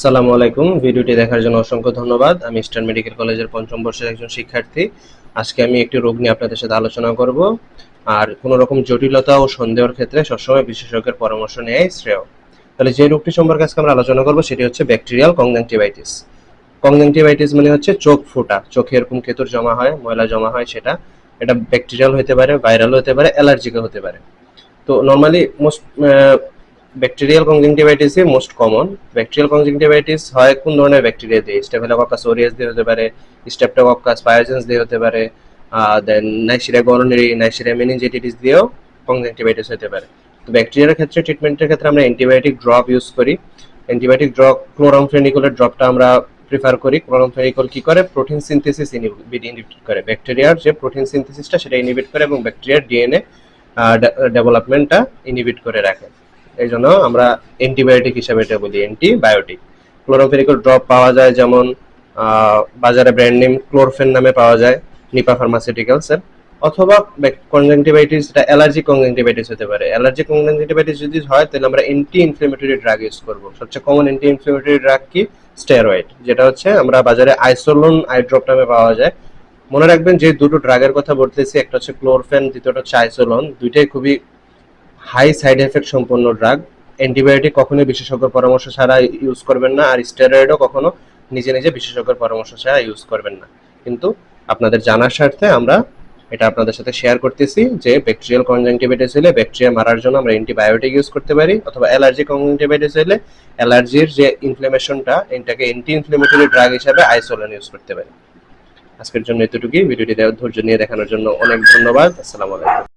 আসসালামু আলাইকুম। ভিডিওটি দেখার জন্য অসংখ্য ধন্যবাদ। আমি ইস্টার্ন মেডিকেল কলেজের পঞ্চম বর্ষের একজন শিক্ষার্থী। আজকে আমি একটি রোগ নিয়ে আপনাদের সাথে আলোচনা করব। আর কোনো রকম জটিলতা ও সন্দেহের ক্ষেত্রে সবসময় বিশেষজ্ঞের পরামর্শ নেওয়াই শ্রেয়। তাহলে যে রোগটি সম্পর্কে আজকে আমরা আলোচনা করব সেটি হচ্ছে ব্যাকটেরিয়াল কনজাংটিভাইটিস। কনজাংটিভাইটিস মানে হচ্ছে চোখ ফোঁটা, চোখে এরকম কেতুর জমা হয়, ময়লা জমা হয় সেটা। এটা ব্যাকটেরিয়াল হতে পারে, ভাইরাল হতে পারে, অ্যালার্জিকও হতে পারে। তো normally most bacterial conjunctivitis most common. Bacterial conjunctivitis হয় কোন ধরনের ব্যাকটেরিয়া দিয়ে? স্টেফিলোকক্কাস অরিয়াস দিয়ে হতে পারে, স্ট্রেপ্টোকক্কাস পায়োজেন্স দিয়ে হতে পারে, দেন নাইসেরিয়া গনোরেরি, নাইসেরিয়া মেনিনজাইটিস দিয়েও কনজাংটিভাইটিস হতে পারে। তো ব্যাকটেরিয়ার ক্ষেত্রে ট্রিটমেন্টের ক্ষেত্রে আমরা অ্যান্টিবায়োটিক ড্রপ ইউজ করি। অ্যান্টিবায়োটিক ড্রপ ক্লোরামফেনিকোলের ড্রপটা আমরা প্রিফার করি। ক্লোরামফেনিকোল কি করে? প্রোটিন সিনথেসিস ইনহিবিট করে, ব্যাকটেরিয়ার যে প্রোটিন সিনথেসিসটা সেটা ইনহিবিট করে এবং ব্যাকটেরিয়ার ডিএনএ ডেভেলপমেন্টটা ইনহিবিট করে রাখে। এই জন্য আমরা অ্যান্টিবায়োটিক হিসাবে এটা বলি অ্যান্টিবায়োটিক। ক্লোরোফেনিকল ড্রপ পাওয়া যায়, যেমন বাজারে ব্র্যান্ড নেম ক্লোরফেন নামে পাওয়া যায় নিপা ফার্মাসিউটিক্যালসের। অথবা কনজাংটিভাইটিস, এটা অ্যালার্জিক কনজাংটিভাইটিস হতে পারে। অ্যালার্জিক কনজাংটিভাইটিস যদি হয় তাহলে আমরা অ্যান্টি ইনফ্লেমেটরি ড্রাগ ইউজ করব। সবচেয়ে কমন অ্যান্টি ইনফ্লেমেটরি ড্রাগ কি? স্টেরয়েড, যেটা হচ্ছে আমরা বাজারে আইসোলোন আই ড্রপ নামে পাওয়া যায়। মনে রাখবেন যে দুটো ড্রাগের কথা বলতেছি, একটা হচ্ছে ক্লোরফেন, দ্বিতীয়টা হচ্ছে আইসোলোন। দুইটাই খুবই হাই সাইড এফেক্ট সম্পন্ন ড্রাগ। অ্যান্টিবায়োটিক কখনোই বিশেষজ্ঞ পরামর্শ ছাড়া ইউজ করবেন না, আর স্টেরয়েডও কখনো নিজে নিজে বিশেষজ্ঞের পরামর্শ ছাড়া ইউজ করবেন না। কিন্তু আপনাদের জানার স্বার্থে আমরা এটা আপনাদের সাথে শেয়ার করতেছি যে ব্যাকটেরিয়াল কনজাংটিভাইটিস হলে ব্যাকটেরিয়া মারার জন্য আমরা অ্যান্টিবায়োটিক ইউজ করতে পারি, অথবা অ্যালার্জিক কনজাংটিভাইটিস হলে অ্যালার্জির যে ইনফ্লেমেশনটা এটাকে অ্যান্টি ইনফ্লেমেটরি ড্রাগ হিসেবে আইসোলোন ইউজ করতে পারি। আজকের জন্য এতটুকুই। ভিডিওটি ধৈর্য নিয়ে দেখানোর জন্য অনেক ধন্যবাদ। আসসালামু আলাইকুম।